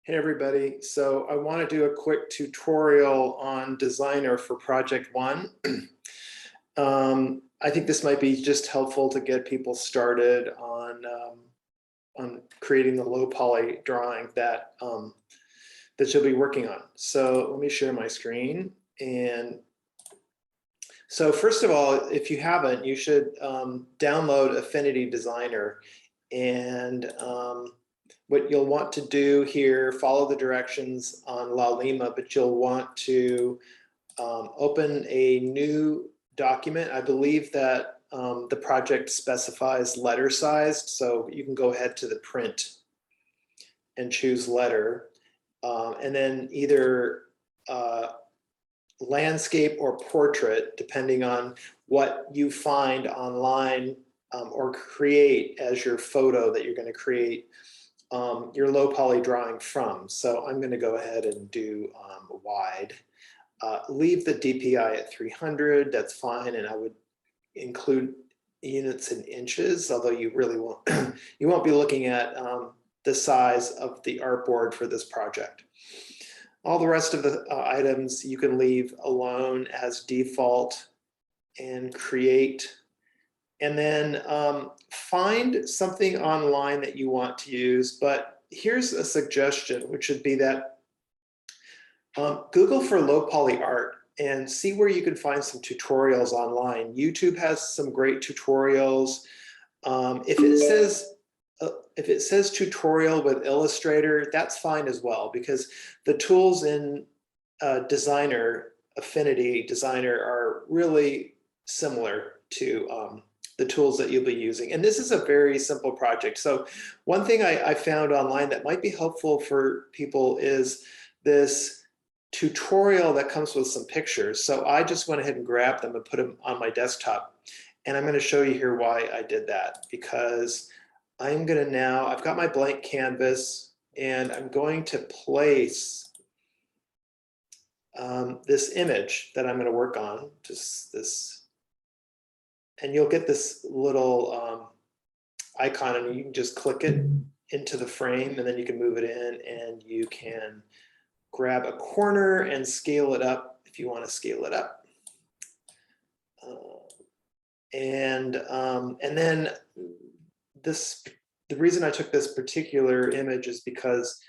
Hey everybody, so I want to do a quick tutorial on Designer for Project 1. I think this might be just helpful to get people started on creating the low poly drawing that you'll be working on. So let me share my screen. And so first of all, if you haven't, you should download Affinity Designer. And what you'll want to do here, follow the directions on La Lima, but you'll want to open a new document. I believe that the project specifies letter sized, so you can go ahead to the print and choose letter. And then either landscape or portrait, depending on what you find online or create as your photo that you're going to create your low poly drawing from. So I'm going to go ahead and do wide. Leave the DPI at 300, that's fine, and I would include units in inches, although you really won't, you won't be looking at the size of the artboard for this project. All the rest of the items you can leave alone as default and create. And then find something online that you want to use. But here's a suggestion, which would be that Google for low poly art and see where you can find some tutorials online. YouTube has some great tutorials. If it says tutorial with Illustrator, that's fine as well, because the tools in Designer, Affinity Designer, are really similar to the tools that you'll be using. And this is a very simple project. So one thing I found online that might be helpful for people is this tutorial that comes with some pictures. So I just went ahead and grabbed them and put them on my desktop. And I'm going to show you here why I did that, because I'm going to now, I've got my blank canvas and I'm going to place this image that I'm going to work on, just this. And you'll get this little icon and you can just click it into the frame and then you can move it in and you can grab a corner and scale it up if you want to scale it up. And then the reason I took this particular image is because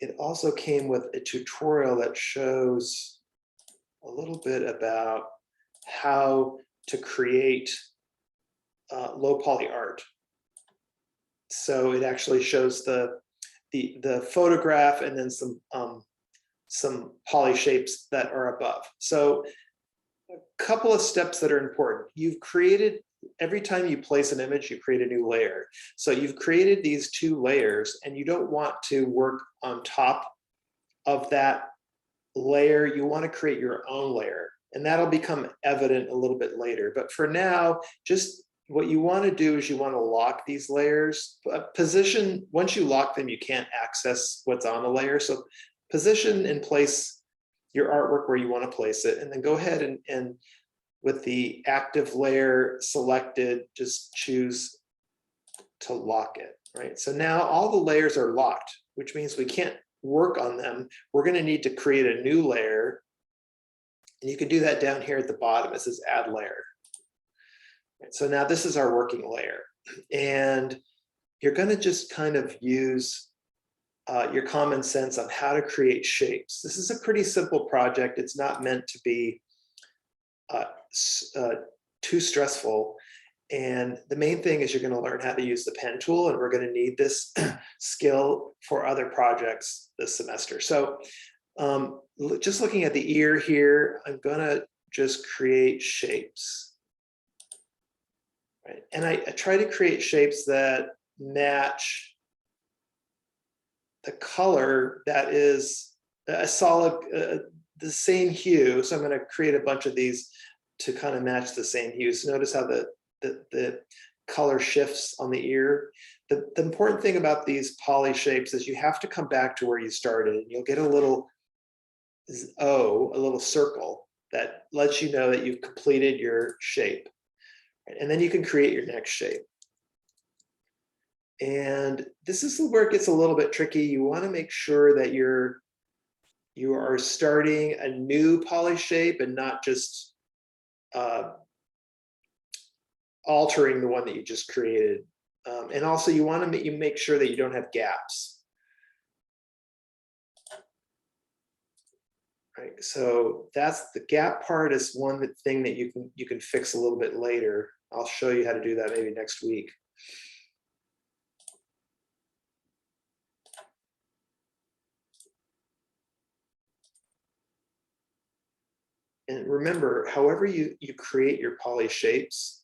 it also came with a tutorial that shows a little bit about how to create low poly art. So it actually shows the photograph and then some poly shapes that are above. So a couple of steps that are important. You've created, every time you place an image, you create a new layer. So you've created these two layers and you don't want to work on top of that layer. You want to create your own layer. And that'll become evident a little bit later. But for now, just what you want to do is you want to lock these layers. Position, once you lock them, you can't access what's on the layer. So position and place your artwork where you want to place it. And then go ahead and with the active layer selected, just choose to lock it, right? So now all the layers are locked, which means we can't work on them. We're going to need to create a new layer. And you can do that down here at the bottom. It says add layer. So now this is our working layer. And you're going to just kind of use your common sense on how to create shapes. This is a pretty simple project. It's not meant to be too stressful. And the main thing is you're going to learn how to use the pen tool, and we're going to need this skill for other projects this semester. So just looking at the ear here, I'm going to just create shapes. Right? And I try to create shapes that match the color that is a solid, the same hue. So I'm going to create a bunch of these to kind of match the same hue. So notice how the color shifts on the ear. The important thing about these poly shapes is you have to come back to where you started, and you'll get a little O, a little circle that lets you know that you've completed your shape. And then you can create your next shape. And this is where it gets a little bit tricky. You want to make sure that you are starting a new poly shape and not just altering the one that you just created. And also you want to make sure that you don't have gaps. Right, so that's the gap part is one thing that you can fix a little bit later. I'll show you how to do that maybe next week. And remember, however you create your poly shapes,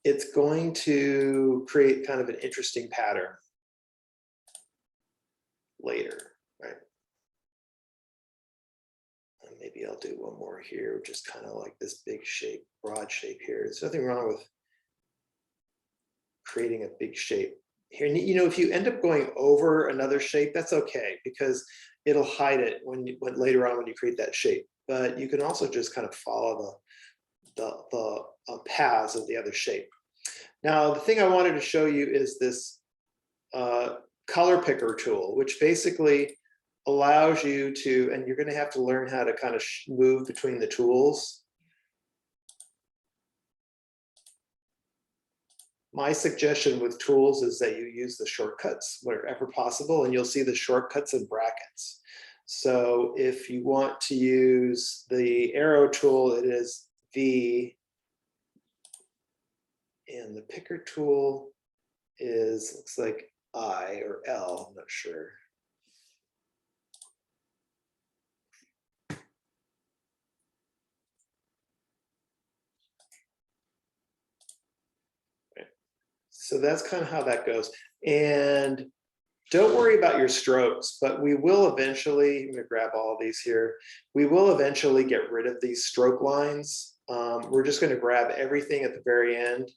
it's going to create kind of an interesting pattern later, right? And maybe I'll do one more here, just kind of like this big shape, broad shape here. There's nothing wrong with creating a big shape here. You know, if you end up going over another shape, that's okay, because it'll hide it when later on when you create that shape. But you can also just kind of follow the paths of the other shape. Now, the thing I wanted to show you is this color picker tool, which basically allows you to, and you're going to have to learn how to kind of move between the tools. My suggestion with tools is that you use the shortcuts wherever possible, and you'll see the shortcuts in brackets. So if you want to use the arrow tool, it is V, and the picker tool is, looks like I or L, I'm not sure. So that's kind of how that goes. And don't worry about your strokes, but we will eventually, I'm gonna grab all of these here. We will eventually get rid of these stroke lines. We're just gonna grab everything at the very end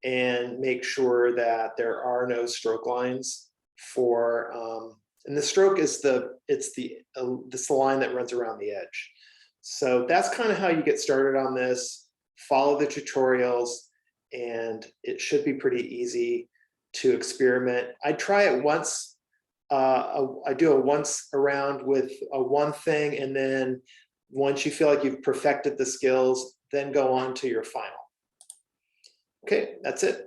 and make sure that there are no stroke lines for, and the stroke is this the line that runs around the edge. So that's kind of how you get started on this. Follow the tutorials, and it should be pretty easy to experiment. I try it once. I do a once around with one thing, and then once you feel like you've perfected the skills, then go on to your final. Okay, that's it.